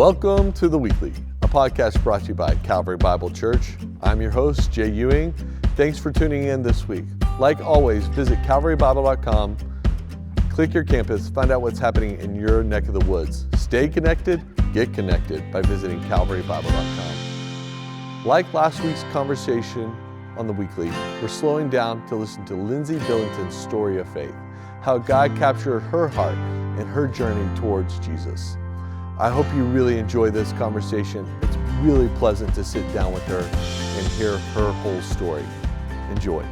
Welcome to The Weekly, a podcast brought to you by Calvary Bible Church. I'm your host, Jay Ewing. Thanks for tuning in this week. Like always, visit calvarybible.com, click your campus, find out what's happening in your neck of the woods. Stay connected, get connected by visiting calvarybible.com. Like last week's conversation on The Weekly, we're slowing down to listen to Lindsay Billington's story of faith, how God captured her heart in her journey towards Jesus. I hope you really enjoy this conversation. It's really pleasant to sit down with her and hear her whole story. Enjoy.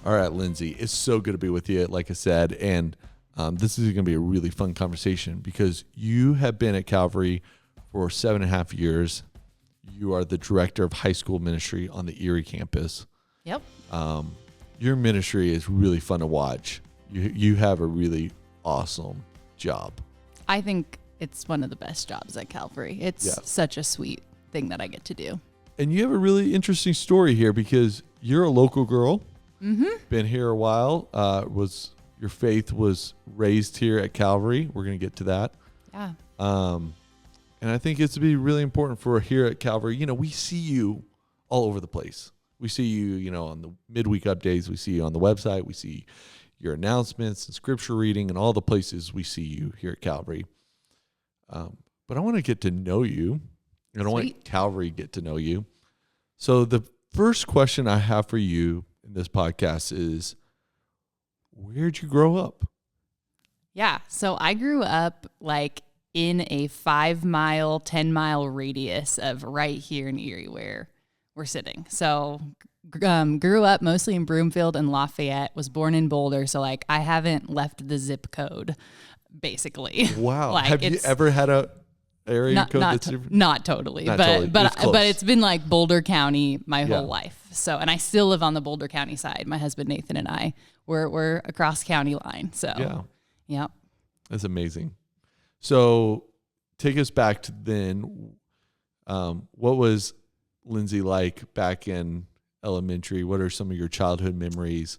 All right, Lindsay, it's so good to be with you, like I said, and this is going to be a really fun conversation because you have been at Calvary for 7.5 years. You are the director of high school ministry on the Erie campus. Yep. Your ministry is really fun to watch. You have a really awesome job. I think it's one of the best jobs at Calvary. It's such a sweet thing that I get to do. And you have a really interesting story here because you're a local girl. Mm-hmm. Been here a while. Your faith was raised here at Calvary. We're going to get to that. Yeah. And I think it's to be really important for here at Calvary. You know, we see you all over the place. We see you, on the midweek updates. We see you on the website. We see your announcements and scripture reading and all the places we see you here at Calvary. But I want to get to know you, and I want Calvary to get to know you. So the first question I have for you in this podcast is, where'd you grow up? Yeah, so I grew up in a 5-mile, 10-mile radius of right here in Erie where we're sitting. So grew up mostly in Broomfield and Lafayette, was born in Boulder. So I haven't left the zip code, basically. Wow. Have you ever had a area code that's different? Not totally, but it's been Boulder County my whole life. So, and I still live on the Boulder County side. My husband, Nathan, and I, we're across county line. So yeah. That's amazing. So take us back to then. What was Lindsay like back in elementary? What are some of your childhood memories?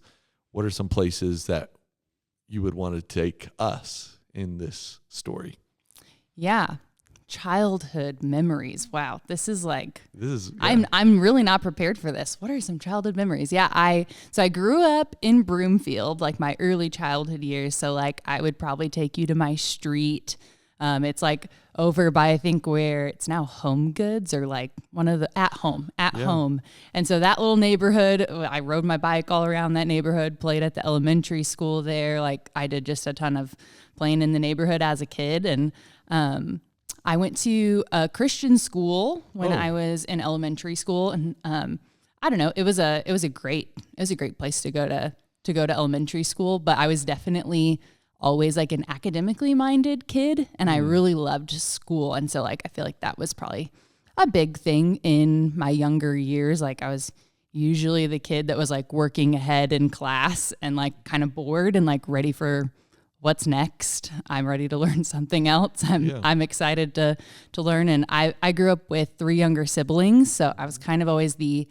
What are some places that you would want to take us in this story? Yeah. Childhood memories. Wow. I'm really not prepared for this. What are some childhood memories? Yeah. I grew up in Broomfield, my early childhood years. So I would probably take you to my street. It's over by, I think, where it's now Home Goods or one of the at home. And so that little neighborhood, I rode my bike all around that neighborhood, played at the elementary school there. I did just a ton of playing in the neighborhood as a kid. And, I went to a Christian school when I was in elementary school. And, I don't know, it was a great place to go to elementary school, but I was definitely always an academically minded kid, and I really loved school. And so I feel that was probably a big thing in my younger years. I was usually the kid that was working ahead in class and kind of bored and ready for what's next. I'm ready to learn something else. I'm excited to learn. And I grew up with 3 younger siblings, so I was kind of always the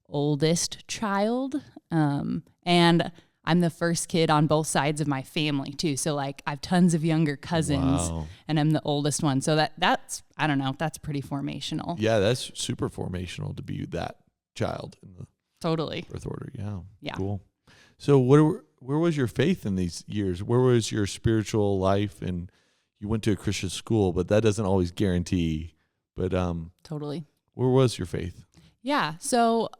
oldest child. And I'm the first kid on both sides of my family too. So I have tons of younger cousins and I'm the oldest one. So that's, I don't know, that's pretty formational. Yeah, that's super formational to be that child in the totally birth order. Yeah. Cool. So where was your faith in these years? Where was your spiritual life? And you went to a Christian school, but that doesn't always guarantee, but totally. Where was your faith? Yeah. So,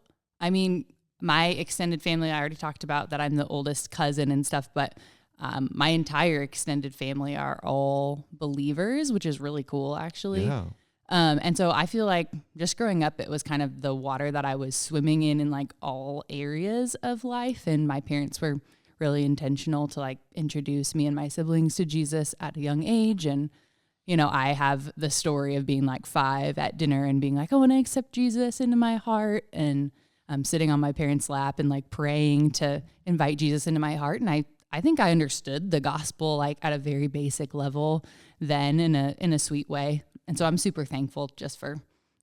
my extended family, I already talked about that I'm the oldest cousin and stuff, but my entire extended family are all believers, which is really cool, actually. Yeah. And so I feel just growing up, it was kind of the water that I was swimming in all areas of life. And my parents were really intentional to introduce me and my siblings to Jesus at a young age. And, I have the story of being 5 at dinner and being I want to accept Jesus into my heart. And I'm sitting on my parents' lap and praying to invite Jesus into my heart. And I think I understood the gospel at a very basic level then in a sweet way. And so I'm super thankful just for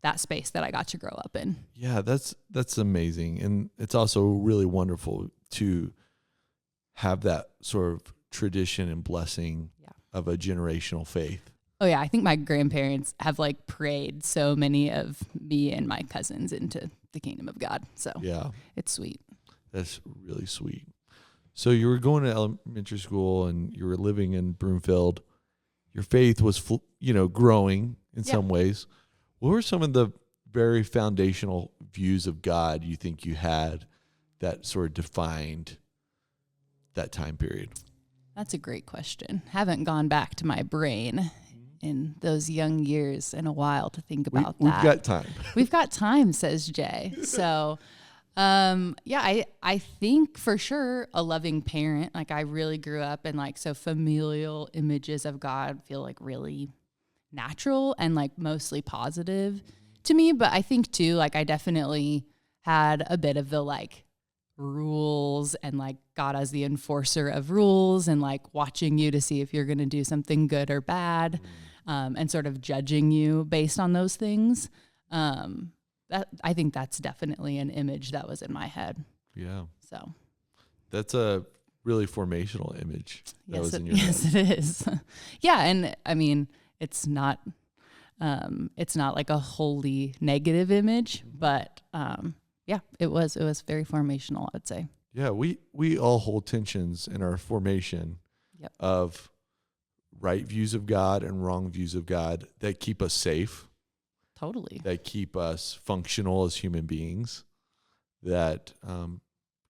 that space that I got to grow up in. Yeah, that's amazing. And it's also really wonderful to have that sort of tradition and blessing of a generational faith. Oh yeah, I think my grandparents have like prayed so many of me and my cousins into the kingdom of God. So yeah, it's sweet. That's really sweet. So you were going to elementary school and you were living in Broomfield. Your faith was, growing in some ways. What were some of the very foundational views of God you think you had that sort of defined that time period? That's a great question. Haven't gone back to my brain in those young years in a while to think about that. We've got time. We've got time, says Jay. So, I think for sure a loving parent. Like I really grew up and like, so familial images of God feel like really natural and like mostly positive to me. But I think too, like I definitely had a bit of the like rules and like God as the enforcer of rules and like watching you to see if you're going to do something good or bad, and sort of judging you based on those things. That I think that's definitely an image that was in my head. Yeah. So that's a really formational image that was in your head. Yes, it is. Yeah. And I mean, it's not like a wholly negative image, but, it was very formational, I'd say. Yeah. We all hold tensions in our formation of right views of God and wrong views of God that keep us safe. Totally. That keep us functional as human beings, that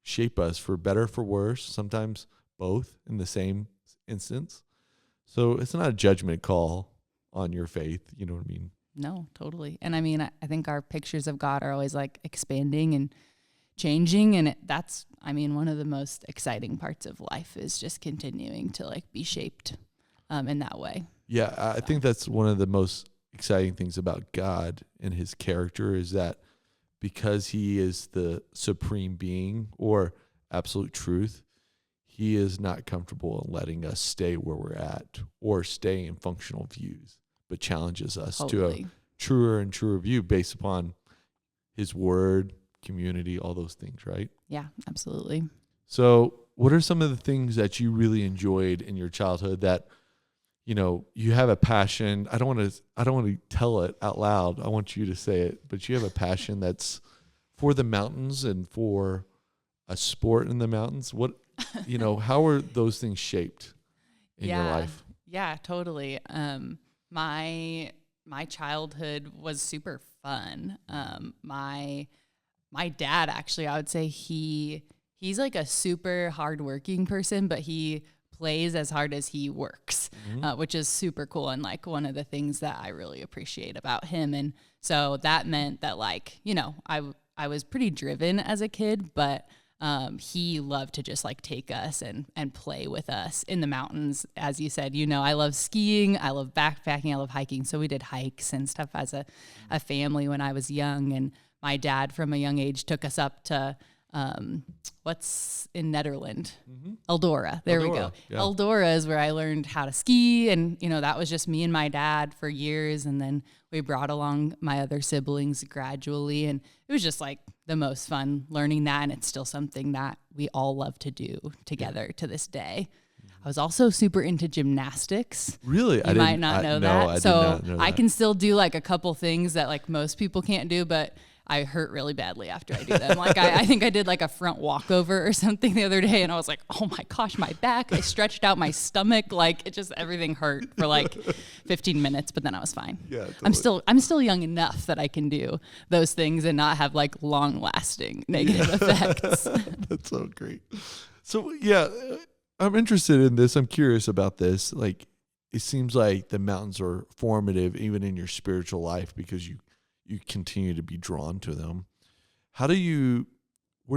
shape us for better, for worse, sometimes both in the same instance. So it's not a judgment call on your faith. You know what I mean? No, totally. And I mean, I think our pictures of God are always like expanding and changing. And that's, I mean, one of the most exciting parts of life is just continuing to like be shaped in that way. Yeah, I think that's one of the most exciting things about God and his character is that because he is the supreme being or absolute truth, he is not comfortable in letting us stay where we're at or stay in functional views, but challenges us to a truer and truer view based upon his word, community, all those things, right? Yeah, absolutely. So what are some of the things that you really enjoyed in your childhood that you have a passion? I don't want to tell it out loud. I want you to say it, but you have a passion that's for the mountains and for a sport in the mountains. What, how are those things shaped in your life? Yeah, totally. My childhood was super fun. My dad, actually, I would say he's like a super hardworking person, but he plays as hard as he works, which is super cool. And like one of the things that I really appreciate about him. And so that meant that like, I was pretty driven as a kid, but he loved to just like take us and play with us in the mountains. As you said, I love skiing, I love backpacking, I love hiking. So we did hikes and stuff as a family when I was young. And my dad from a young age took us up to what's in Netherlands? Eldora. There we go. Yeah. Eldora is where I learned how to ski. And, that was just me and my dad for years. And then we brought along my other siblings gradually. And it was just like the most fun learning that. And it's still something that we all love to do together to this day. I was also super into gymnastics. Really? You might not know that. No, I so did not know that. I can still do like a couple things that like most people can't do, but I hurt really badly after I do them. Like I think I did like a front walkover or something the other day, and I was like, oh my gosh, my back. I stretched out my stomach. Like it just, everything hurt for like 15 minutes, but then I was fine. Yeah, totally. I'm still young enough that I can do those things and not have like long lasting negative effects. That's so great. So yeah, I'm interested in this. I'm curious about this. Like it seems like the mountains are formative even in your spiritual life because you continue to be drawn to them. Where do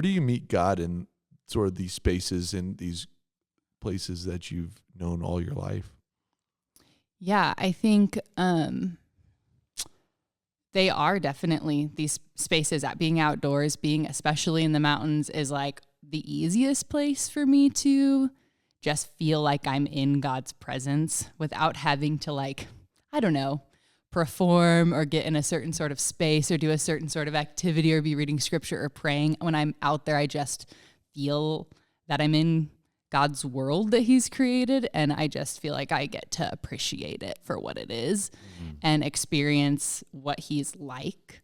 you meet God in sort of these spaces and these places that you've known all your life? Yeah, I think they are definitely these spaces. At being outdoors, being especially in the mountains is like the easiest place for me to just feel like I'm in God's presence without having to like, I don't know, perform or get in a certain sort of space or do a certain sort of activity or be reading scripture or praying. When I'm out there, I just feel that I'm in God's world that he's created. And I just feel like I get to appreciate it for what it is and experience what he's like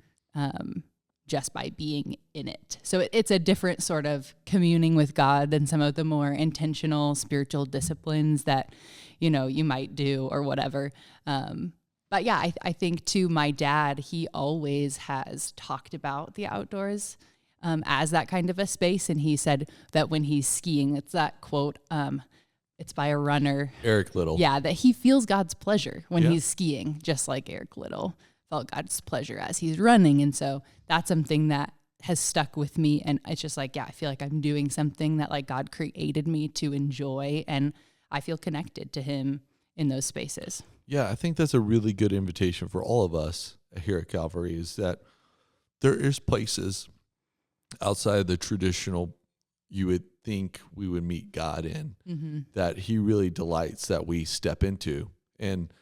just by being in it. So it's a different sort of communing with God than some of the more intentional spiritual disciplines that, you know, you might do or whatever. But yeah, I think too, my dad, he always has talked about the outdoors as that kind of a space. And he said that when he's skiing, it's that quote, it's by a runner. Eric Little. Yeah, that he feels God's pleasure when he's skiing, just like Eric Little felt God's pleasure as he's running. And so that's something that has stuck with me. And it's just like, yeah, I feel like I'm doing something that like God created me to enjoy. And I feel connected to him in those spaces. Yeah, I think that's a really good invitation for all of us here at Calvary, is that there is places outside of the traditional you would think we would meet God in, that he really delights that we step into. And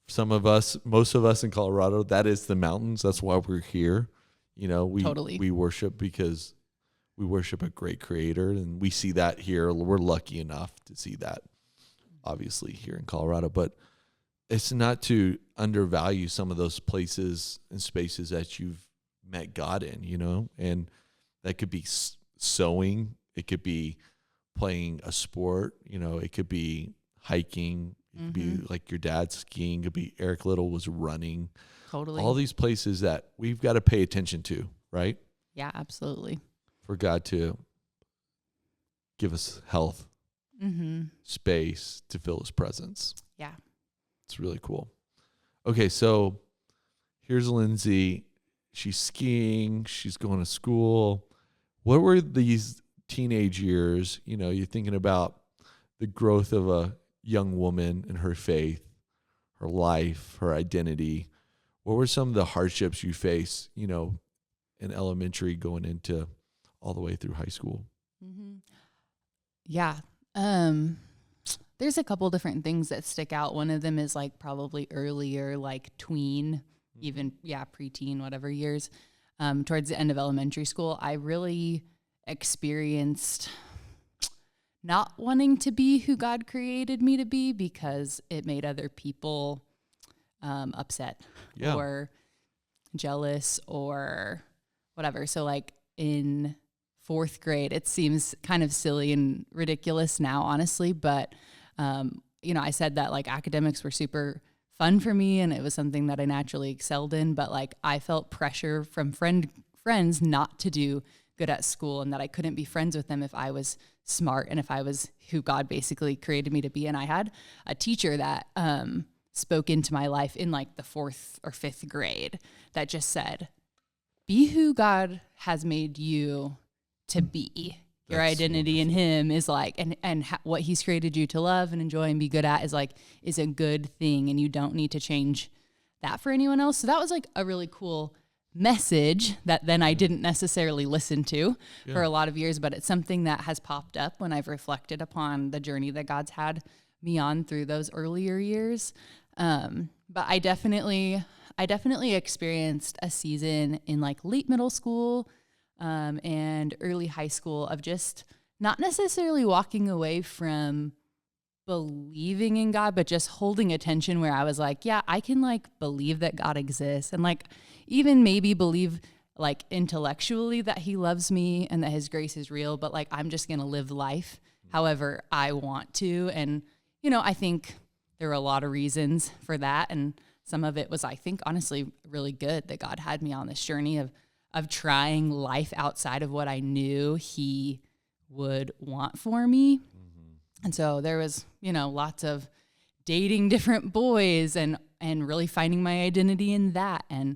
some of us, most of us in Colorado, that is the mountains. That's why we're here. You know, we worship because we worship a great creator, and we see that here. We're lucky enough to see that, obviously, here in Colorado. But it's not to undervalue some of those places and spaces that you've met God in, you know, and that could be sewing. It could be playing a sport, you know, it could be hiking. It could be like your dad skiing. It could be Eric Little was running. Totally. All these places that we've got to pay attention to, right? Yeah, absolutely. For God to give us health, space to feel his presence. Yeah. It's really cool. Okay, so here's Lindsay. She's skiing. She's going to school. What were these teenage years? You know, you're thinking about the growth of a young woman in her faith, her life, her identity. What were some of the hardships you face, you know, in elementary going into all the way through high school? Yeah. There's a couple different things that stick out. One of them is like probably earlier, like tween, even, preteen, whatever years. Towards the end of elementary school, I really experienced not wanting to be who God created me to be because it made other people upset or jealous or whatever. So like in fourth grade, it seems kind of silly and ridiculous now, honestly, but you know, I said that like academics were super fun for me and it was something that I naturally excelled in, but like I felt pressure from friends not to do good at school and that I couldn't be friends with them if I was smart and if I was who God basically created me to be. And I had a teacher that spoke into my life in like the fourth or fifth grade that just said, be who God has made you to be. Your identity in him is like, and what he's created you to love and enjoy and be good at is a good thing. And you don't need to change that for anyone else. So that was like a really cool message that then I didn't necessarily listen to for a lot of years, but it's something that has popped up when I've reflected upon the journey that God's had me on through those earlier years. But I definitely experienced a season in like late middle school, and early high school of just not necessarily walking away from believing in God, but just holding attention where I was like, yeah, I can like believe that God exists and like even maybe believe like intellectually that he loves me and that his grace is real, but like I'm just going to live life however I want to. And, you know, I think there were a lot of reasons for that. And some of it was, I think, honestly, really good that God had me on this journey of trying life outside of what I knew he would want for me. And so there was, you know, lots of dating different boys and really finding my identity in that and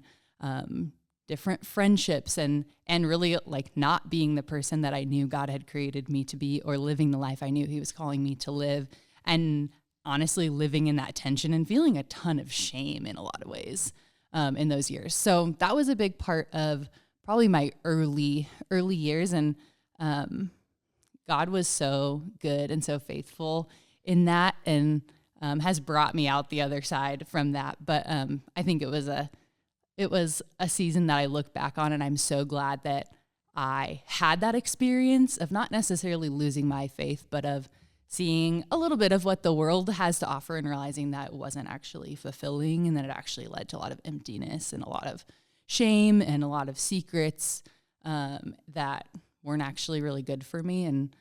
different friendships and really like not being the person that I knew God had created me to be or living the life I knew he was calling me to live. And honestly, living in that tension and feeling a ton of shame in a lot of ways in those years. So that was a big part of probably my early years. And God was so good and so faithful in that and has brought me out the other side from that. But I think it was a season that I look back on and I'm so glad that I had that experience of not necessarily losing my faith, but of seeing a little bit of what the world has to offer and realizing that it wasn't actually fulfilling, and that it actually led to a lot of emptiness and a lot of shame and a lot of secrets that weren't actually really good for me. And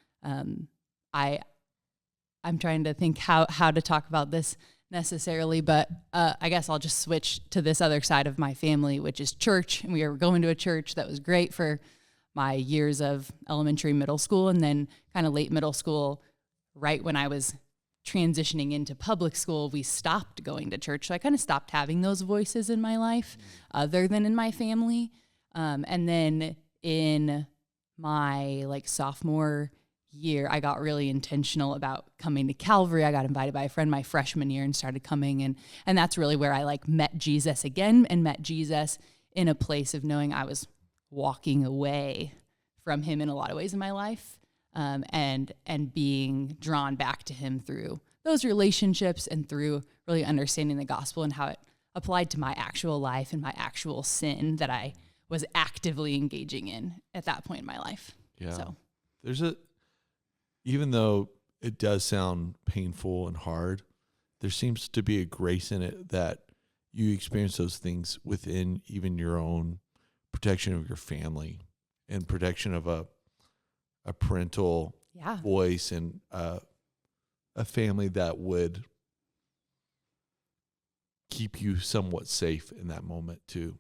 I'm trying to think how to talk about this necessarily, but I guess I'll just switch to this other side of my family, which is church. And we were going to a church that was great for my years of elementary, middle school, and then kind of late middle school, right when I was transitioning into public school, we stopped going to church. So I kind of stopped having those voices in my life other than in my family. And then in my sophomore year, I got really intentional about coming to Calvary. I got invited by a friend my freshman year and started coming. And that's really where I met Jesus again, and met Jesus in a place of knowing I was walking away from him in a lot of ways in my life. And being drawn back to him through those relationships and through really understanding the gospel and how it applied to my actual life and my actual sin that I was actively engaging in at that point in my life. Yeah. So even though it does sound painful and hard, there seems to be a grace in it that you experience those things within even your own protection of your family and protection of a parental voice and a family that would keep you somewhat safe in that moment too.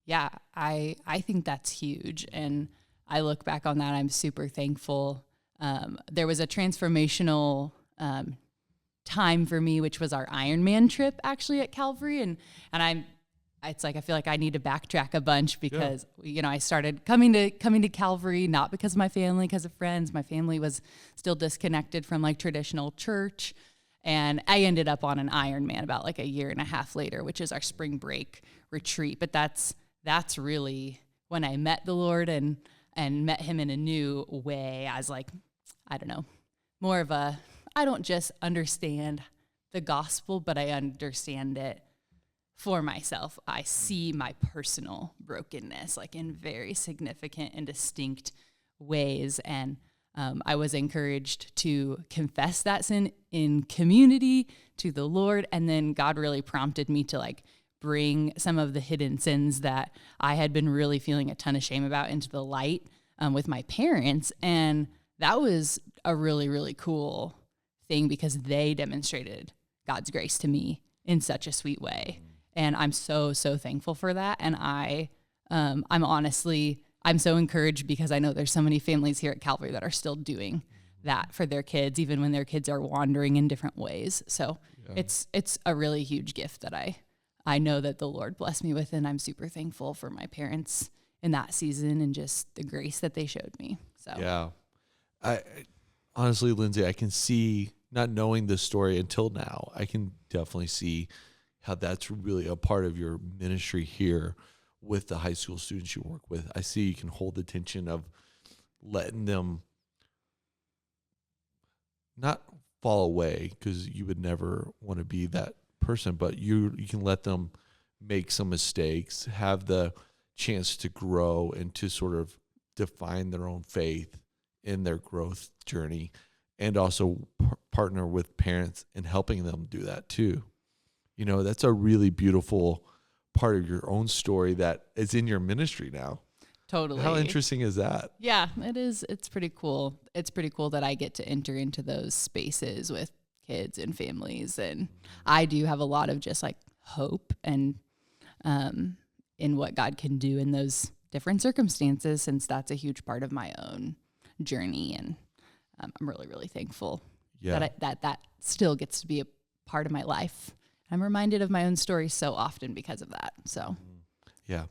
Yeah, I think that's huge. And I look back on that, I'm super thankful. There was a transformational time for me, which was our Ironman trip actually at Calvary. And I feel like I need to backtrack a bunch because, I started coming to Calvary, not because of my family, because of friends. My family was still disconnected from traditional church. And I ended up on an Ironman about a year and a half later, which is our spring break retreat. But that's really when I met the Lord and met him in a new way as more of I don't just understand the gospel, but I understand it for myself. I see my personal brokenness in very significant and distinct ways. And I was encouraged to confess that sin in community to the Lord. And then God really prompted me to bring some of the hidden sins that I had been really feeling a ton of shame about into the light with my parents. And that was a really, really cool thing because they demonstrated God's grace to me in such a sweet way. And I'm so, so thankful for that. And I'm so encouraged because I know there's so many families here at Calvary that are still doing that for their kids, even when their kids are wandering in different ways. So it's a really huge gift that I know that the Lord blessed me with, and I'm super thankful for my parents in that season and just the grace that they showed me. So yeah, I honestly, Lindsay, I can see, not knowing this story until now, I can definitely see how that's really a part of your ministry here with the high school students you work with. I see you can hold the tension of letting them not fall away, because you would never want to be that person, but you can let them make some mistakes, have the chance to grow and to sort of define their own faith in their growth journey, and also partner with parents in helping them do that too. That's a really beautiful part of your own story that is in your ministry now. Totally. How interesting is that? Yeah, it is. It's pretty cool. It's pretty cool that I get to enter into those spaces with kids and families. And I do have a lot of just hope and in what God can do in those different circumstances, since that's a huge part of my own journey. And I'm really, really thankful that still gets to be a part of my life. I'm reminded of my own story so often because of that. So, yeah,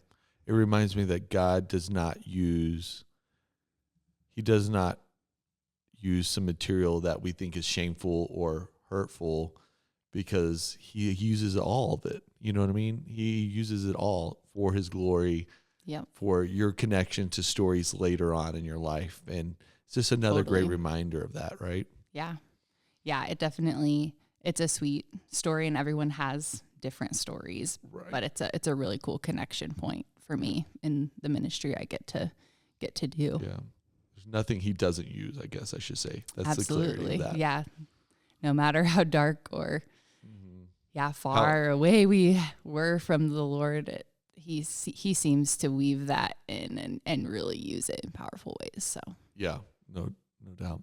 it reminds me that God does not use some material that we think is shameful or hurtful, because he uses all of it. You know what I mean? He uses it all for his glory, for your connection to stories later on in your life. And it's just another great reminder of that, right? Yeah. Yeah, it's a sweet story, and everyone has different stories, right. But it's a really cool connection point for me in the ministry I get to do. Yeah. There's nothing he doesn't use, I guess I should say. That's Absolutely. the clarity of that. Yeah. No matter how dark or far away we were from the Lord, he seems to weave that in and really use it in powerful ways. So yeah, no doubt.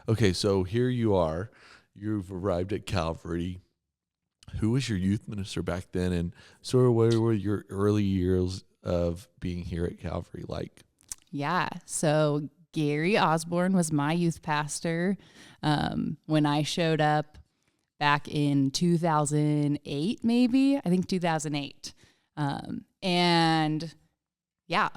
Okay, so here you are. You've arrived at Calvary. Who was your youth minister back then, and sort of what were your early years of being here at Calvary like? Yeah, so Gary Osborne was my youth pastor when I showed up back in 2008, maybe. I think 2008. And yeah,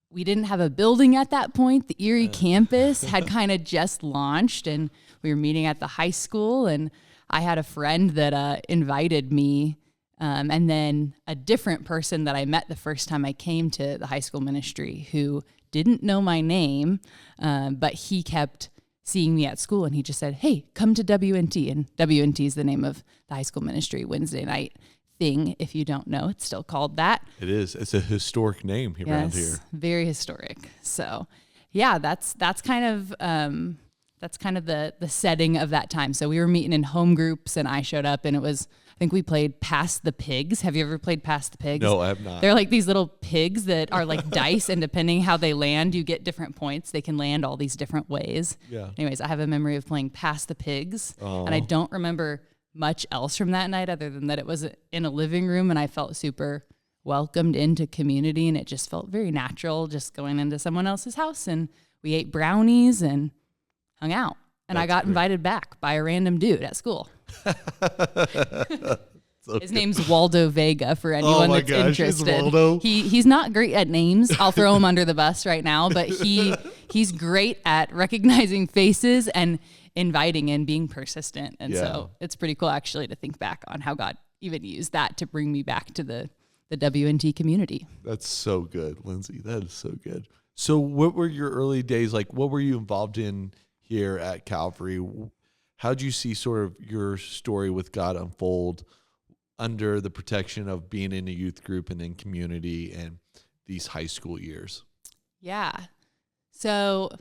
we didn't have a building at that point. The Erie campus had kind of just launched, and we were meeting at the high school, and I had a friend that invited me, and then a different person that I met the first time I came to the high school ministry who didn't know my name, but he kept seeing me at school, and he just said, "Hey, come to WNT." And WNT is the name of the high school ministry Wednesday night thing. If you don't know, it's still called that. It is. It's a historic name around here. Very historic. So yeah, that's kind of the setting of that time. So we were meeting in home groups, and I showed up, and I think we played Pass the Pigs. Have you ever played Pass the Pigs? No, I have not. They're like these little pigs that are like dice, and depending how they land, you get different points. They can land all these different ways. Yeah. Anyways, I have a memory of playing Pass the Pigs, and I don't remember much else from that night other than that it was in a living room, and I felt super welcomed into community, and it just felt very natural just going into someone else's house, and we ate brownies and hung out. And I got invited back by a random dude at school. His name's Waldo Vega, for anyone that's interested. Waldo. He's not great at names. I'll throw him under the bus right now, but he's great at recognizing faces and inviting and being persistent. And so it's pretty cool actually to think back on how God even used that to bring me back to the WNT community. That's so good, Lindsay. That is so good. So what were your early days like? What were you involved in here at Calvary? How did you see sort of your story with God unfold under the protection of being in a youth group and in community and these high school years? Yeah. So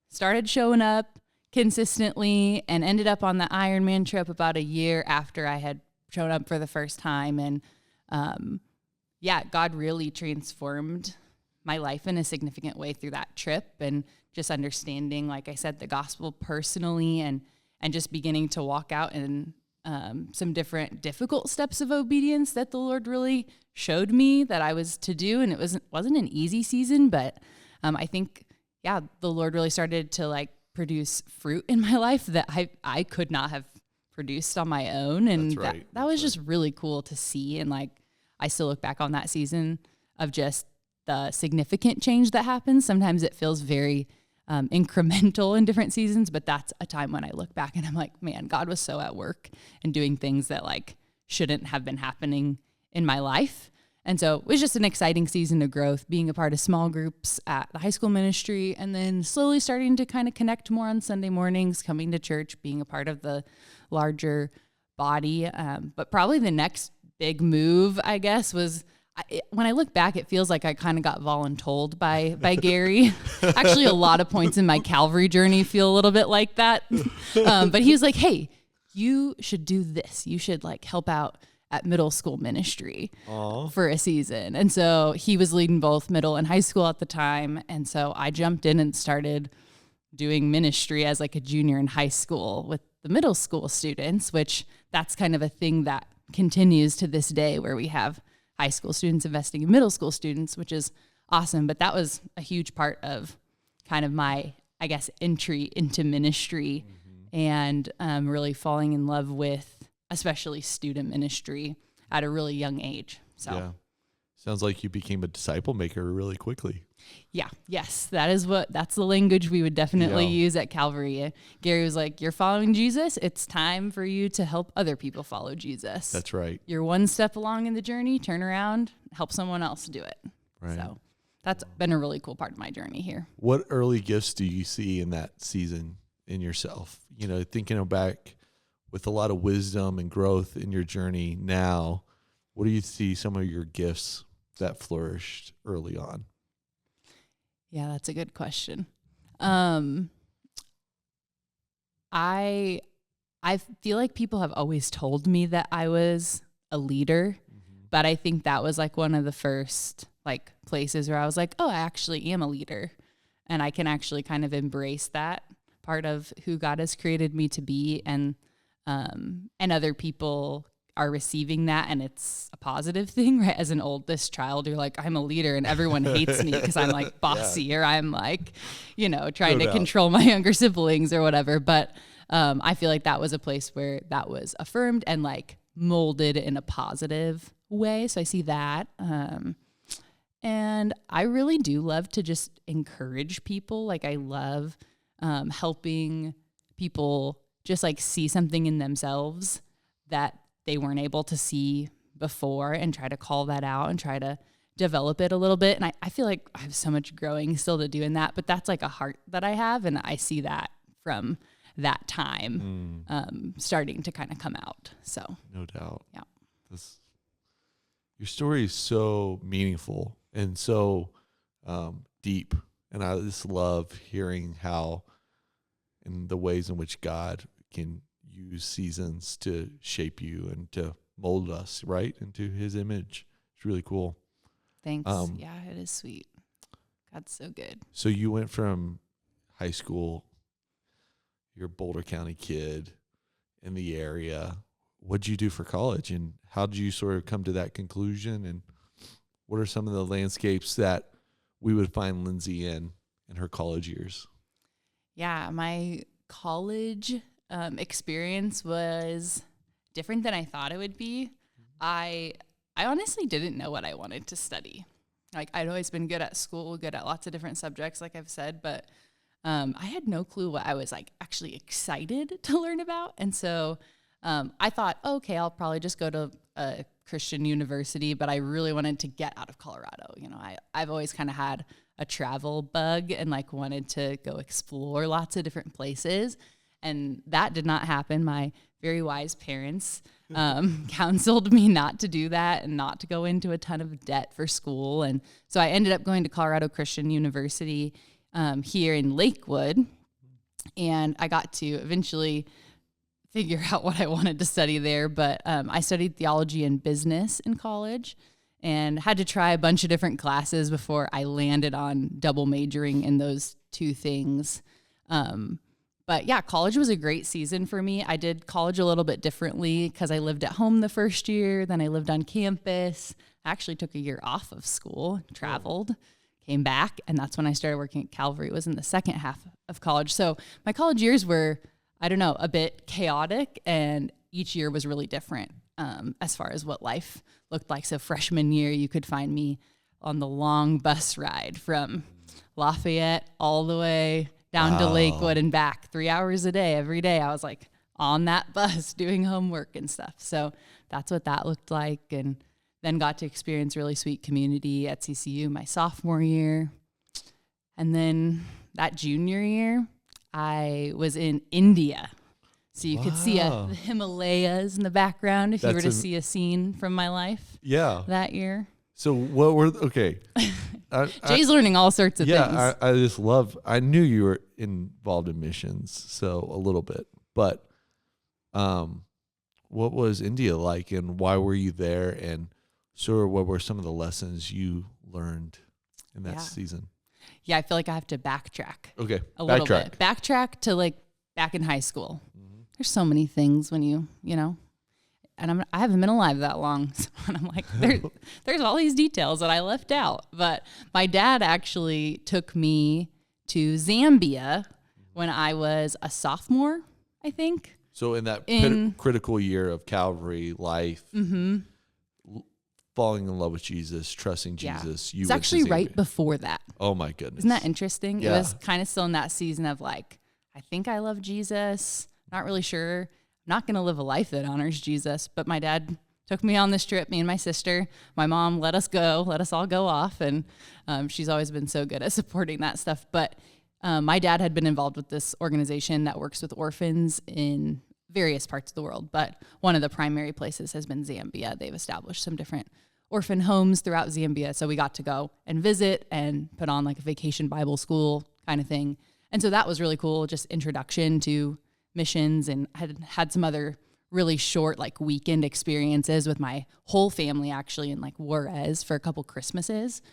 started showing up consistently and ended up on the Ironman trip about a year after I had shown up for the first time. And God really transformed my life in a significant way through that trip, and just understanding, like I said, the gospel personally, and just beginning to walk out in some different difficult steps of obedience that the Lord really showed me that I was to do. And it wasn't an easy season, but I think, the Lord really started to like produce fruit in my life that I could not have produced on my own. And that was just really cool to see. And like, I still look back on that season of just the significant change that happens. Sometimes it feels very incremental in different seasons, but that's a time when I look back and I'm like, man, God was so at work and doing things that like shouldn't have been happening in my life. And so it was just an exciting season of growth, being a part of small groups at the high school ministry, and then slowly starting to kind of connect more on Sunday mornings, coming to church, being a part of the larger body. But probably the next big move, I guess, was when I look back, it feels like I kind of got voluntold by Gary. Actually, a lot of points in my Calvary journey feel a little bit like that. But he was like, hey, you should do this. You should like help out at middle school ministry for a season. And so he was leading both middle and high school at the time. And so I jumped in and started doing ministry as like a junior in high school with the middle school students, which that's kind of a thing that continues to this day, where we have high school students investing in middle school students, which is awesome. But that was a huge part of kind of my, I guess, entry into ministry, and really falling in love with especially student ministry at a really young age. So sounds like you became a disciple maker really quickly. Yes, that's the language we would definitely use at Calvary. Gary was like, you're following Jesus, it's time for you to help other people follow Jesus. That's right. You're one step along in the journey, turn around, help someone else do it. Right. So that's been a really cool part of my journey here. What early gifts do you see in that season in yourself? You know, thinking back with a lot of wisdom and growth in your journey now, what do you see some of your gifts that flourished early on? Yeah, that's a good question. I feel like people have always told me that I was a leader, but I think that was like one of the first like places where I was like, oh, I actually am a leader, and I can actually kind of embrace that part of who God has created me to be, and other people are receiving that, and it's a positive thing, right? As an oldest child, you're like, I'm a leader, and everyone hates me because I'm like bossy, or I'm like, trying to control my younger siblings or whatever. But I feel like that was a place where that was affirmed and like molded in a positive way. So I see that. And I really do love to just encourage people. Like I love helping people just like see something in themselves that they weren't able to see before, and try to call that out and try to develop it a little bit. And I feel like I have so much growing still to do in that, but that's like a heart that I have. And I see that from that time starting to kind of come out. So no doubt. Yeah. Your story is so meaningful and so deep. And I just love hearing how and the ways in which God can use seasons to shape you and to mold us right into his image. It's really cool. Thanks. Yeah, it is sweet. God's so good. So you went from high school, you're a Boulder County kid in the area. What'd you do for college, and how did you sort of come to that conclusion? And what are some of the landscapes that we would find Lindsay in her college years? Yeah, my college experience was different than I thought it would be. I honestly didn't know what I wanted to study. Like I'd always been good at school, good at lots of different subjects, like I've said, but I had no clue what I was like actually excited to learn about. And so I thought, okay, I'll probably just go to a Christian university, but I really wanted to get out of Colorado. I've always kind of had a travel bug and like wanted to go explore lots of different places. And that did not happen. My very wise parents counseled me not to do that and not to go into a ton of debt for school. And so I ended up going to Colorado Christian University here in Lakewood. And I got to eventually figure out what I wanted to study there. But I studied theology and business in college and had to try a bunch of different classes before I landed on double majoring in those two things. But yeah, college was a great season for me. I did college a little bit differently because I lived at home the first year. Then I lived on campus. I actually took a year off of school, traveled, came back, and that's when I started working at Calvary. It was in the second half of college. So my college years were, I don't know, a bit chaotic, and each year was really different as far as what life looked like. So freshman year, you could find me on the long bus ride from Lafayette all the way down to Lakewood and back 3 hours a day, every day. I was like on that bus doing homework and stuff. So that's what that looked like. And then got to experience really sweet community at CCU my sophomore year. And then that junior year, I was in India. So you could see the Himalayas in the background if you were to see a scene from my life that year. So what were, okay. Jay's learning all sorts of things. Yeah, I just love, I knew you were involved in missions, so a little bit. But what was India like, and why were you there? And sort of what were some of the lessons you learned in that season? Yeah, I feel like I have to backtrack. Okay, a little bit. Backtrack to like back in high school. Mm-hmm. There's so many things when you know, and I haven't been alive that long, so I'm like, there's all these details that I left out. But my dad actually took me to Zambia when I was a sophomore, I think. So in that critical year of Calvary life, falling in love with Jesus, trusting Jesus. It's actually right before that. Oh my goodness. Isn't that interesting? Yeah. It was kind of still in that season of like, I think I love Jesus. Not really sure. Not going to live a life that honors Jesus. But my dad took me on this trip, me and my sister. My mom let us all go off. And she's always been so good at supporting that stuff. But my dad had been involved with this organization that works with orphans in various parts of the world. But one of the primary places has been Zambia. They've established some different orphan homes throughout Zambia. So we got to go and visit and put on like a vacation Bible school kind of thing. And so that was really cool, just introduction to missions, and had some other really short like weekend experiences with my whole family actually in like Juarez for a couple Christmases.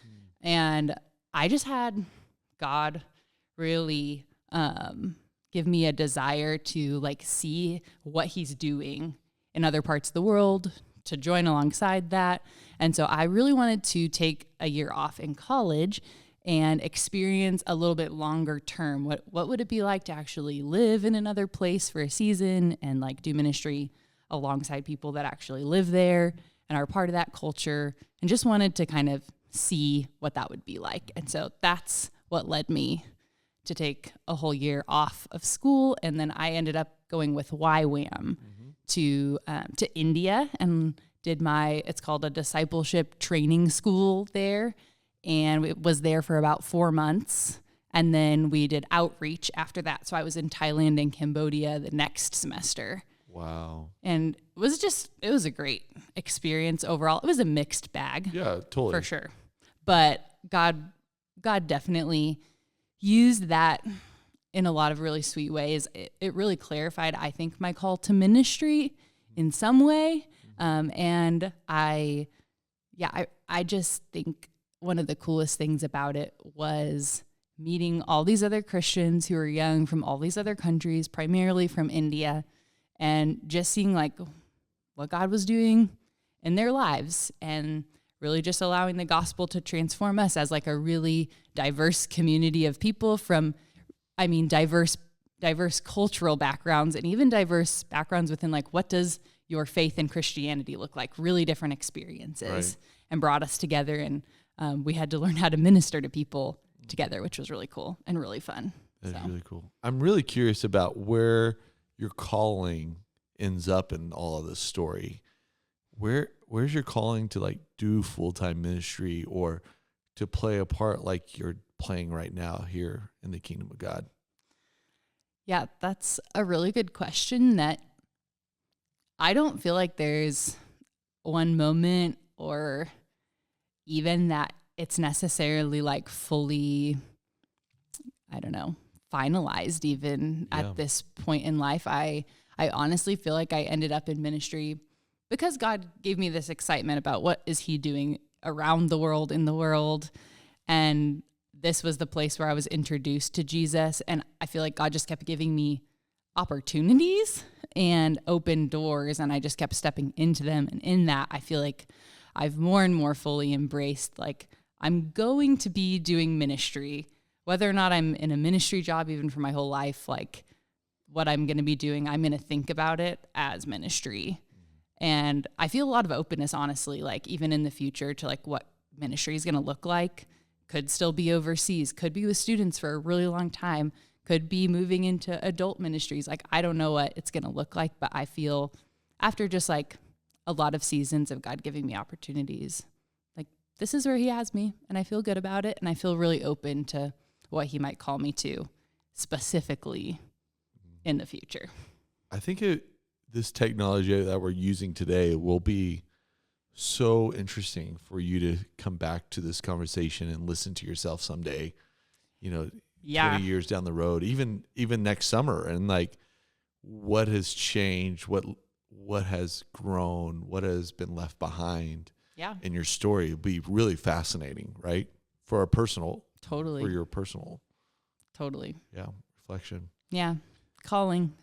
And I just had God really give me a desire to like see what he's doing in other parts of the world, to join alongside that. And so I really wanted to take a year off in college and experience a little bit longer term. What would it be like to actually live in another place for a season and like do ministry alongside people that actually live there and are part of that culture, and just wanted to kind of see what that would be like. And so that's what led me to take a whole year off of school. And then I ended up going with YWAM to India and did it's called a discipleship training school there. And it was there for about 4 months. And then we did outreach after that. So I was in Thailand and Cambodia the next semester. Wow. And it was a great experience overall. It was a mixed bag. Yeah, totally. For sure. But God definitely used that in a lot of really sweet ways. It really clarified, I think, my call to ministry in some way. And I just think one of the coolest things about it was meeting all these other Christians who are young from all these other countries, primarily from India, and just seeing like what God was doing in their lives, and really just allowing the gospel to transform us as like a really diverse community of people from, diverse cultural backgrounds, and even diverse backgrounds within like, what does your faith in Christianity look like? Really different experiences, right. And brought us together. And we had to learn how to minister to people together, which was really cool and really fun. That's really cool. I'm really curious about where your calling ends up in all of this story. Where's your calling to like do full-time ministry or to play a part like you're playing right now here in the kingdom of God? Yeah, that's a really good question that I don't feel like there's one moment or even that it's necessarily like fully, finalized even at this point in life. I honestly feel like I ended up in ministry because God gave me this excitement about what is he doing around the world, in the world. And this was the place where I was introduced to Jesus. And I feel like God just kept giving me opportunities and open doors, and I just kept stepping into them. And in that, I feel like I've more and more fully embraced, like, I'm going to be doing ministry, whether or not I'm in a ministry job, even for my whole life, like what I'm going to be doing, I'm going to think about it as ministry. And I feel a lot of openness, honestly, like even in the future to like what ministry is going to look like. Could still be overseas, could be with students for a really long time, could be moving into adult ministries. Like, I don't know what it's going to look like, but I feel after just like a lot of seasons of God giving me opportunities, like this is where he has me, and I feel good about it. And I feel really open to what he might call me to specifically in the future. I think this technology that we're using today will be so interesting for you to come back to this conversation and listen to yourself someday, 20 years down the road, even next summer, and like what has changed, what has grown, what has been left behind in your story. It'll be really fascinating, right? For your personal reflection. Yeah. Calling.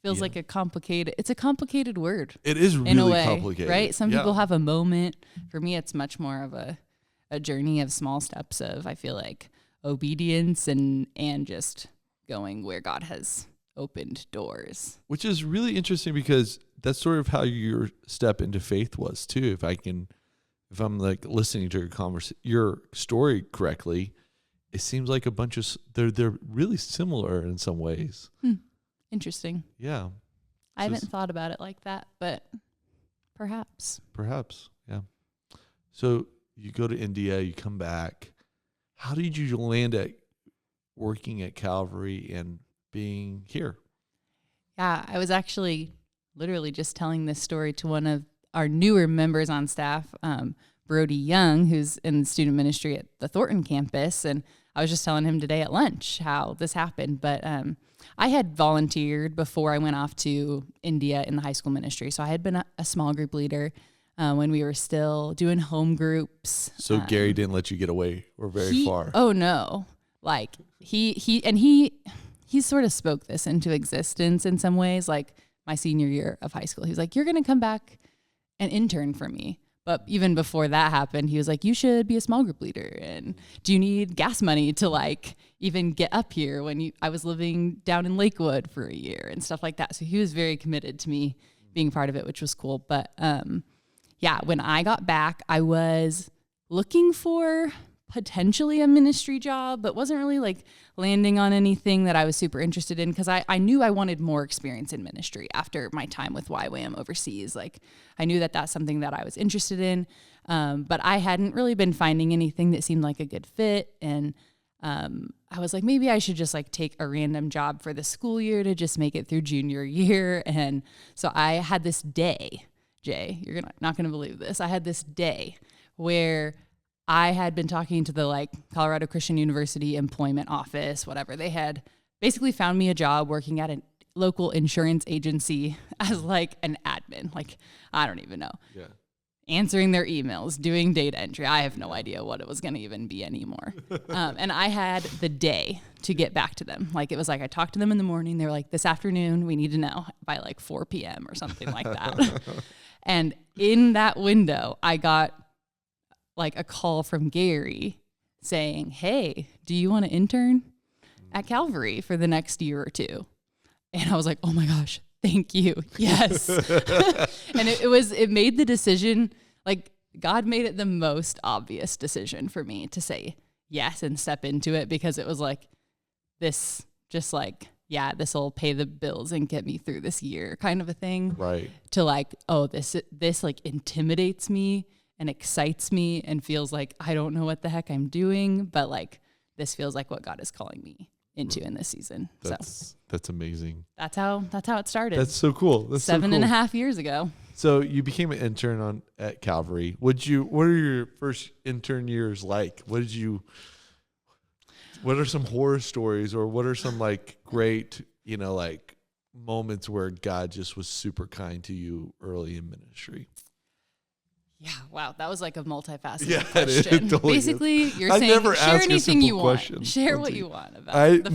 Feels like it's a complicated word. It is really in a way, complicated. Right? Some people have a moment. For me, it's much more of a journey of small steps of, I feel like, obedience and just going where God has opened doors. Which is really interesting because that's sort of how your step into faith was too. If I'm like listening to your story correctly, it seems like a bunch of, they're really similar in some ways. Interesting. Yeah. I haven't thought about it like that, but perhaps. Yeah. So you go to India, you come back. How did you land at working at Calvary and being here? Yeah, I was actually literally just telling this story to one of our newer members on staff, Brody Young, who's in student ministry at the Thornton campus. And I was just telling him today at lunch how this happened. But I had volunteered before I went off to India in the high school ministry. So I had been a small group leader when we were still doing home groups. So Gary didn't let you get away or very far. Oh no. Like he sort of spoke this into existence in some ways. Like my senior year of high school, he was like, you're going to come back and intern for me. But even before that happened, he was like, you should be a small group leader. And do you need gas money to like even get up here I was living down in Lakewood for a year and stuff like that. So he was very committed to me being part of it, which was cool. But yeah, when I got back, I was looking for potentially a ministry job, but wasn't really like landing on anything that I was super interested in because I knew I wanted more experience in ministry after my time with YWAM overseas. Like I knew that that's something that I was interested in, but I hadn't really been finding anything that seemed like a good fit. And I was like, maybe I should just like take a random job for the school year to just make it through junior year. And so I had this day, Jay, you're not going to believe this. I had this day where I had been talking to the like Colorado Christian University employment office, whatever. They had basically found me a job working at a local insurance agency as like an admin. Like, I don't even know. Yeah. Answering their emails, doing data entry. I have no idea what it was going to even be anymore. And I had the day to get back to them. Like, it was like I talked to them in the morning. They were like, this afternoon, we need to know by like 4 p.m. or something like that. And in that window, I got like a call from Gary saying, hey, do you want to intern at Calvary for the next year or two? And I was like, oh my gosh, thank you. Yes. And it made the decision, like God made it the most obvious decision for me to say yes and step into it because it was like this just like, yeah, this will pay the bills and get me through this year kind of a thing. Right. To like, oh, this like intimidates me and excites me and feels like I don't know what the heck I'm doing, but like this feels like what God is calling me into in this season. That's amazing. That's how it started. That's so cool. That's 7.5 years ago. So you became an intern at Calvary. What are your first intern years like? What are some horror stories or what are some like great, like moments where God just was super kind to you early in ministry? Yeah, wow, that was like a multifaceted question. It totally Basically, is. you're I saying never share ask anything you question. want. Share what you want about the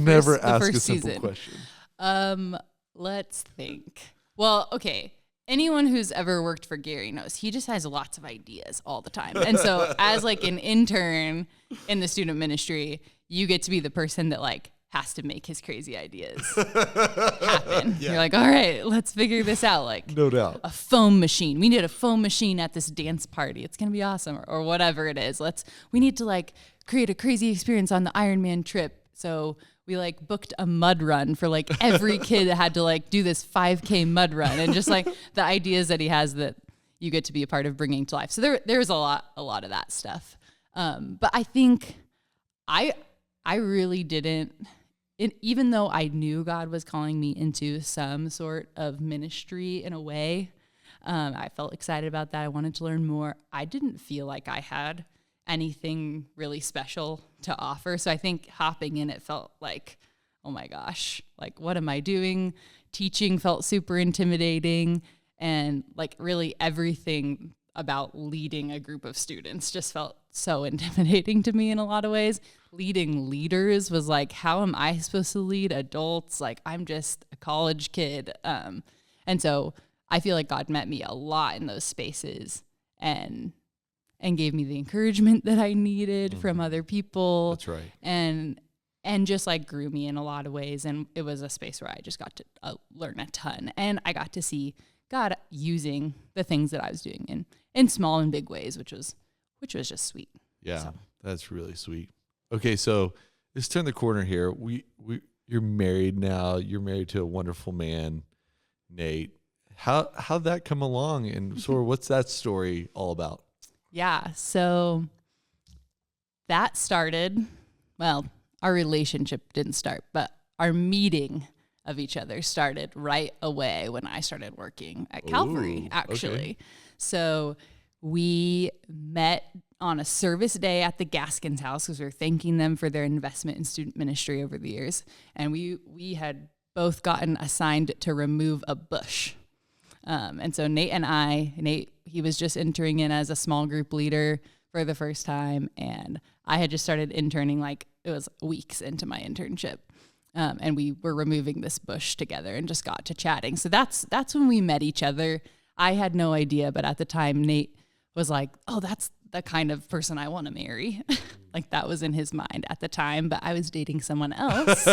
first simple season. question. Let's think. Well, okay. Anyone who's ever worked for Gary knows he just has lots of ideas all the time. And so as like an intern in the student ministry, you get to be the person that like has to make his crazy ideas happen. Yeah. You're like, all right, let's figure this out. Like, no doubt. A foam machine. We need a foam machine at this dance party. It's going to be awesome or whatever it is. We need to like create a crazy experience on the Ironman trip. So we like booked a mud run for like every kid that had to like do this 5K mud run and just like the ideas that he has that you get to be a part of bringing to life. So there's a lot of that stuff. But I think I really didn't, even though I knew God was calling me into some sort of ministry in a way, I felt excited about that. I wanted to learn more. I didn't feel like I had anything really special to offer. So I think hopping in, it felt like, oh my gosh, like what am I doing? Teaching felt super intimidating. And like really everything about leading a group of students just felt so intimidating to me in a lot of ways. Leading leaders was like, how am I supposed to lead adults? Like I'm just a college kid. And so I feel like God met me a lot in those spaces and gave me the encouragement that I needed from other people. That's right. And just like grew me in a lot of ways. And it was a space where I just got to learn a ton. And I got to see God using the things that I was doing in small and big ways, which was just sweet. Yeah, so. That's really sweet. Okay, so let's turn the corner here. You're married now. You're married to a wonderful man, Nate. How'd that come along? And sort of what's that story all about? Yeah, so that started, well, our relationship didn't start, but our meeting of each other started right away when I started working at Calvary, actually. Okay. So we met on a service day at the Gaskins house because we were thanking them for their investment in student ministry over the years. And we had both gotten assigned to remove a bush. And so Nate, he was just entering in as a small group leader for the first time. And I had just started interning, like it was weeks into my internship. And we were removing this bush together and just got to chatting. So that's when we met each other. I had no idea, but at the time Nate was like, oh, that's the kind of person I want to marry. Like that was in his mind at the time, but I was dating someone else.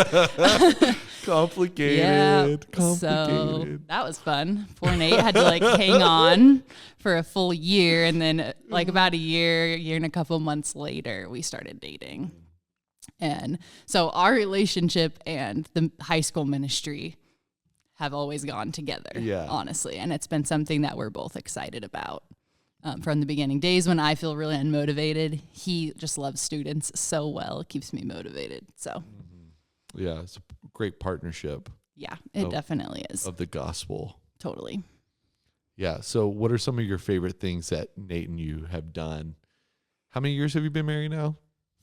Complicated. Yeah. So that was fun. Poor Nate had to like hang on for a full year. And then like about a year and a couple months later, we started dating. And so our relationship and the high school ministry have always gone together, honestly. And it's been something that we're both excited about. From the beginning days when I feel really unmotivated, he just loves students so well. It keeps me motivated. So, yeah, it's a great partnership. Yeah, it definitely is. Of the gospel. Totally. Yeah. So what are some of your favorite things that Nate and you have done? How many years have you been married now?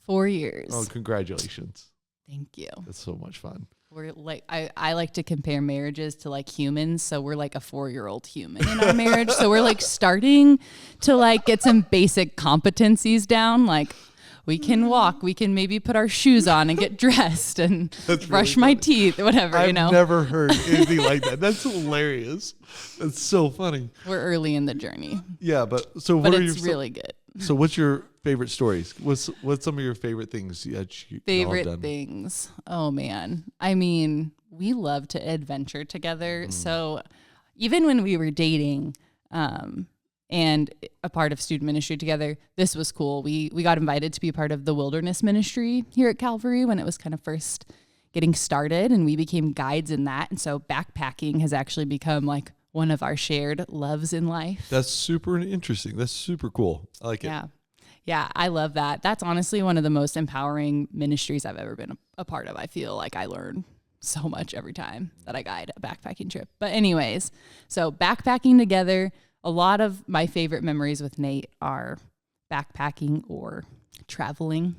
4 years. Oh, congratulations. Thank you. That's so much fun. We're like, I like to compare marriages to like humans. So we're like a 4-year-old human in our marriage. So we're like starting to like get some basic competencies down. Like we can walk, we can maybe put our shoes on and get dressed and brush my teeth, whatever, I've never heard anything like that. That's hilarious. That's so funny. We're early in the journey. Yeah, but it's really good. So what's your favorite stories? What's some of your favorite things you favorite all done? Things? Oh man. I mean, we love to adventure together. So even when we were dating, and a part of student ministry together, this was cool. We got invited to be a part of the wilderness ministry here at Calvary when it was kind of first getting started, and we became guides in that. And so backpacking has actually become like one of our shared loves in life. That's super interesting. That's super cool. I like it. Yeah, I love that. That's honestly one of the most empowering ministries I've ever been a part of. I feel like I learn so much every time that I guide a backpacking trip. But anyways, so backpacking together, a lot of my favorite memories with Nate are backpacking or traveling.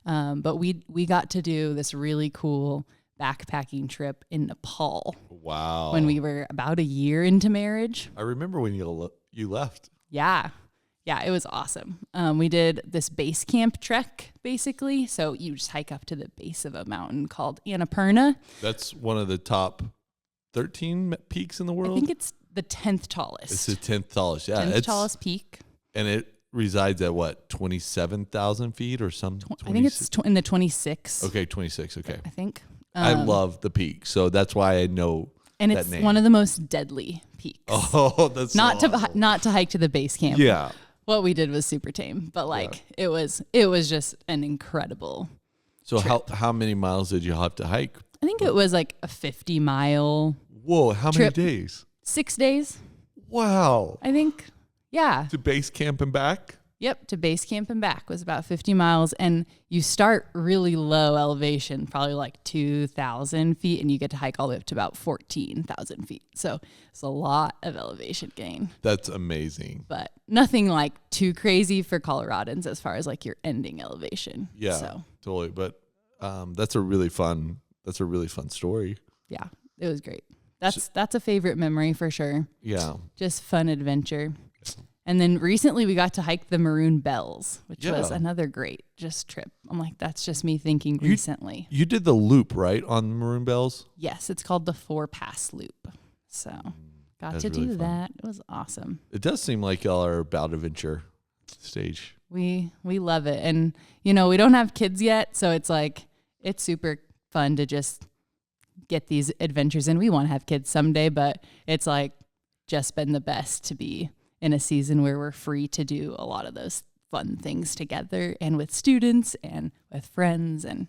But we got to do this really cool backpacking trip in Nepal. Wow. When we were about a year into marriage. I remember when you left. Yeah, it was awesome. We did this base camp trek, basically. So you just hike up to the base of a mountain called Annapurna. That's one of the top 13 peaks in the world? I think it's the 10th tallest. It's the 10th tallest, yeah. 10th tallest peak. And it resides at what, 27,000 feet or some? I think it's in the 26. Okay, 26, okay. I think. I love the peak, so that's why I know and that it's name. One of the most deadly peaks. Oh, that's not so to awesome. Not to hike to the base camp. Yeah. What we did was super tame, but it was just an incredible. So trip. how many miles did you have to hike? I think it was like a 50-mile. Whoa, how many days? 6 days. Wow. I think, yeah. To base camp and back? Yep, to base camp and back was about 50 miles. And you start really low elevation, probably like 2,000 feet, and you get to hike all the way up to about 14,000 feet. So it's a lot of elevation gain. That's amazing. But nothing like too crazy for Coloradans as far as like your ending elevation. Yeah, so. Totally. But that's a really fun story. Yeah, it was great. That's a favorite memory for sure. Yeah. Just fun adventure. And then recently we got to hike the Maroon Bells, which was another great trip. I'm like, that's just me thinking recently. You did the loop, right, on Maroon Bells? Yes, it's called the 4-Pass Loop. So got to do that. It was awesome. It does seem like y'all are about adventure stage. We love it. And, we don't have kids yet, so it's like, it's super fun to just get these adventures in. We want to have kids someday, but it's like just been the best to be in a season where we're free to do a lot of those fun things together and with students and with friends. And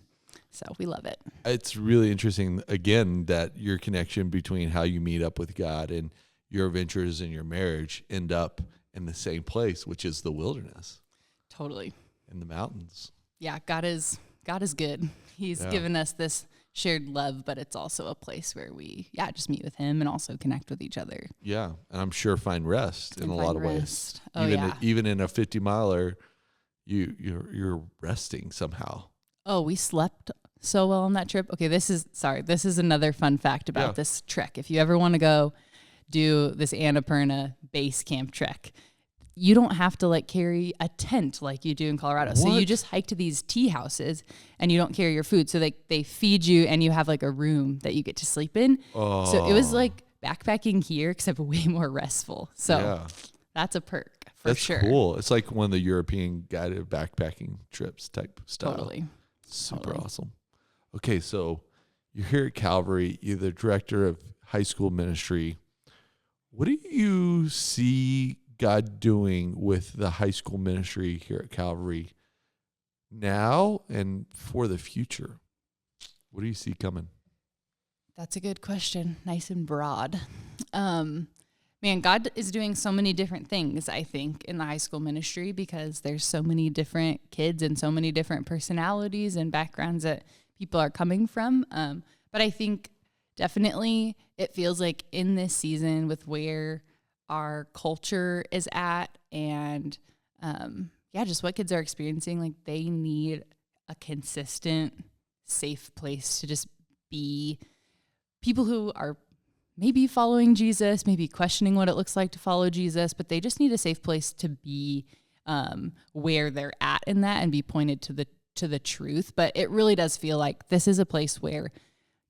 so we love it. It's really interesting, again, that your connection between how you meet up with God and your adventures in your marriage end up in the same place, which is the wilderness. Totally. In the mountains. Yeah, God is God is good. He's given us this shared love, but it's also a place where we, just meet with him and also connect with each other. Yeah. And I'm sure find rest in a lot of ways. Oh, Even in a 50 miler, you're resting somehow. Oh, we slept so well on that trip. Okay, this is another fun fact about this trek. If you ever want to go do this Annapurna base camp trek, you don't have to like carry a tent like you do in Colorado. What? So you just hike to these tea houses and you don't carry your food. So they feed you and you have like a room that you get to sleep in. Oh. So it was like backpacking here, except way more restful. So that's a perk for sure. That's cool. It's like one of the European guided backpacking trips type style. Totally. Super awesome. Okay, so you're here at Calvary. You're the director of high school ministry. What do you see God doing with the high school ministry here at Calvary now and for the future? What do you see coming? That's a good question. Nice and broad. Man, God is doing so many different things, I think, in the high school ministry because there's so many different kids and so many different personalities and backgrounds that people are coming from. But I think definitely it feels like in this season with where our culture is at and just what kids are experiencing, like they need a consistent, safe place to just be people who are maybe following Jesus, maybe questioning what it looks like to follow Jesus, but they just need a safe place to be where they're at in that and be pointed to the truth. But it really does feel like this is a place where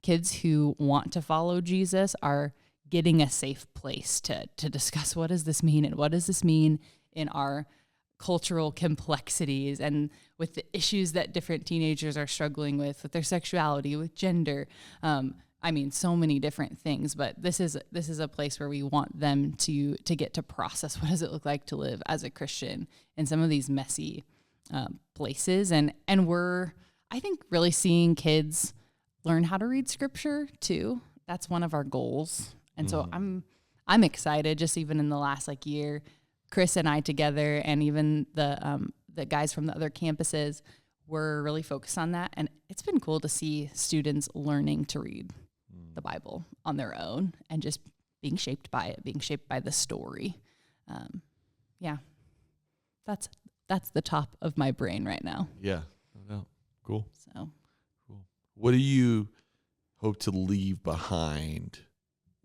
kids who want to follow Jesus are getting a safe place to discuss what does this mean and what does this mean in our cultural complexities and with the issues that different teenagers are struggling with their sexuality, with gender. So many different things, but this is a place where we want them to get to process what does it look like to live as a Christian in some of these messy places. And we're, I think, really seeing kids learn how to read scripture too. That's one of our goals. And so I'm excited just even in the last year, Chris and I together and even the guys from the other campuses were really focused on that. And it's been cool to see students learning to read the Bible on their own and just being shaped by it, being shaped by the story. That's the top of my brain right now. Yeah. No, cool. So cool. What do you hope to leave behind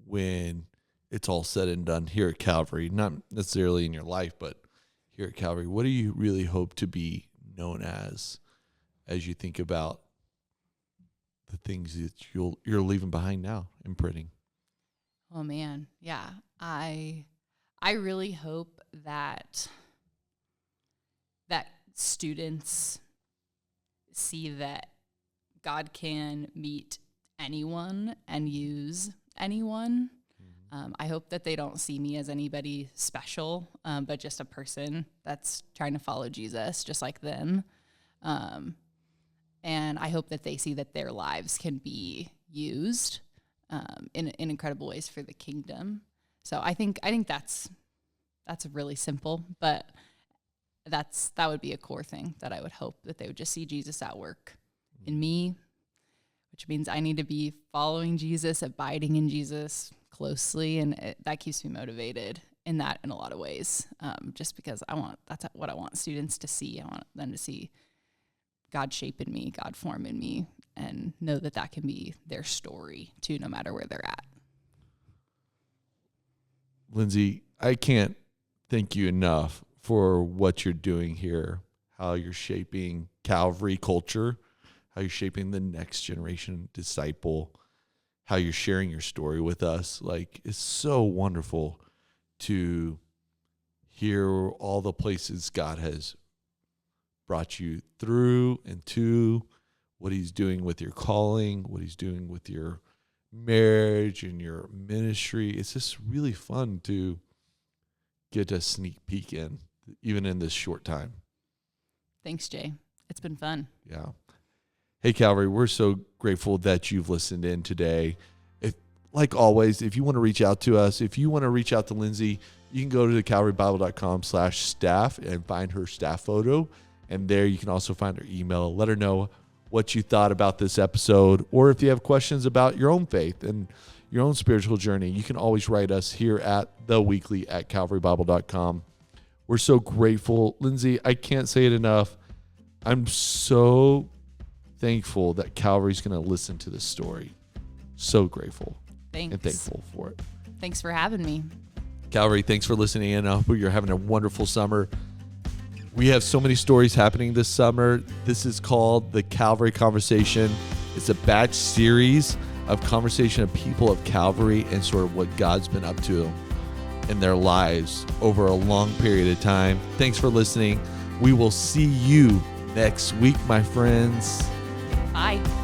when it's all said and done here at Calvary? Not necessarily in your life, but here at Calvary. What do you really hope to be known as you think about the things that you're leaving behind now, imprinting? Oh man, yeah. I really hope that students see that God can meet anyone and use anyone. I hope that they don't see me as anybody special, but just a person that's trying to follow Jesus, just like them. And I hope that they see that their lives can be used in incredible ways for the kingdom. So I think that's really simple, but that would be a core thing that I would hope that they would just see Jesus at work in me, which means I need to be following Jesus, abiding in Jesus closely, and that keeps me motivated in a lot of ways. Just because that's what I want students to see. I want them to see God shaping me, God forming me, and know that can be their story too, no matter where they're at. Lindsay, I can't thank you enough for what you're doing here, how you're shaping Calvary culture, how you're shaping the next generation disciple, how you're sharing your story with us. It's so wonderful to hear all the places God has brought you through and to, what he's doing with your calling, what he's doing with your marriage and your ministry. It's just really fun to get a sneak peek in, even in this short time. Thanks, Jay. It's been fun. Yeah. Hey, Calvary, we're so grateful that you've listened in today. Like always, if you want to reach out to us, if you want to reach out to Lindsay, you can go to calvarybible.com/staff and find her staff photo. And there you can also find her email. Let her know what you thought about this episode, or if you have questions about your own faith and your own spiritual journey, you can always write us here at theweekly@calvarybible.com. We're so grateful. Lindsay, I can't say it enough. I'm so thankful that Calvary's going to listen to this story. So grateful. Thanks. And thankful for it. Thanks for having me. Calvary, thanks for listening in. I hope you're having a wonderful summer. We have so many stories happening this summer. This is called the Calvary Conversation. It's a batch series of conversation of people of Calvary and sort of what God's been up to in their lives over a long period of time. Thanks for listening. We will see you next week, my friends. Bye.